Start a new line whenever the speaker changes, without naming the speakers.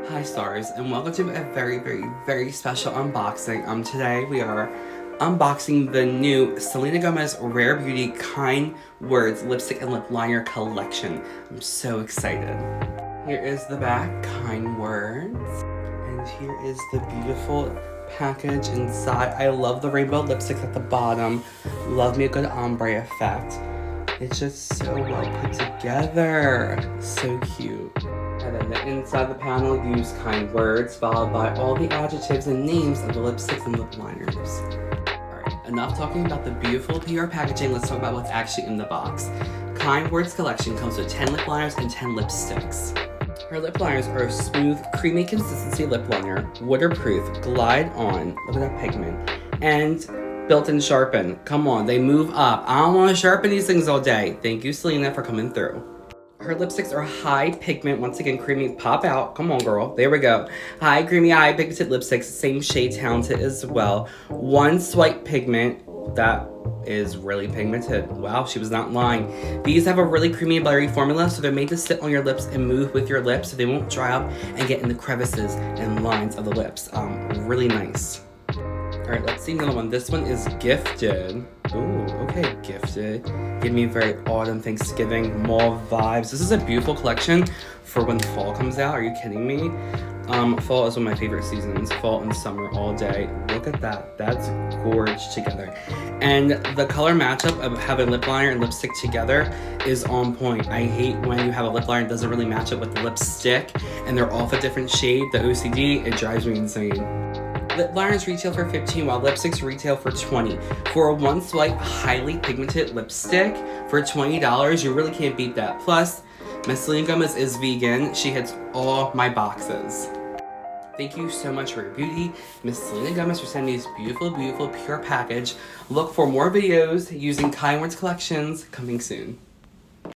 Hi stars, and welcome to a very special unboxing. Today we are unboxing the new Selena Gomez Rare Beauty Kind Words Lipstick and Lip Liner collection. I'm so excited. Here is the back, Kind Words, and here is the beautiful package inside. I love the rainbow lipsticks at the bottom. Love me a good ombre effect. It's just so well put together. So cute. And then the inside of the panel, use kind words, followed by all the adjectives and names of the lipsticks and lip liners. Alright, enough talking about the beautiful PR packaging, let's talk about what's actually in the box. Kind Words collection comes with 10 lip liners and 10 lipsticks. Her lip liners are a smooth, creamy consistency lip liner, waterproof, glide on, look at that pigment, and built-in sharpen. Come on, they move up. I don't want to sharpen these things all day. Thank you, Selena, for coming through. Her lipsticks are high pigment, once again, creamy, pop out, come on girl, there we go. High creamy, high pigmented lipsticks, same shade talented as well. One swipe pigment, that is really pigmented. Wow, she was not lying. These have a really creamy and buttery formula, so they're made to sit on your lips and move with your lips, so they won't dry up and get in the crevices and lines of the lips. Really nice. Alright, let's see another one. This one is Gifted. Ooh, okay, Gifted. Give me very autumn, Thanksgiving, mauve vibes. This is a beautiful collection for when fall comes out. Are you kidding me? Fall is one of my favorite seasons. Fall and summer all day. Look at that. That's gorgeous together. And the color matchup of having lip liner and lipstick together is on point. I hate when you have a lip liner that doesn't really match up with the lipstick and they're all a different shade. The OCD, it drives me insane. Lip liners retail for $15 while lipsticks retail for $20. For a one swipe highly pigmented lipstick for $20, you really can't beat that. Plus, Miss Selena Gomez is vegan. She hits all my boxes. Thank you so much for your beauty, Miss Selena Gomez, for sending me this beautiful pure package. Look for more videos using Kind Words collections coming soon.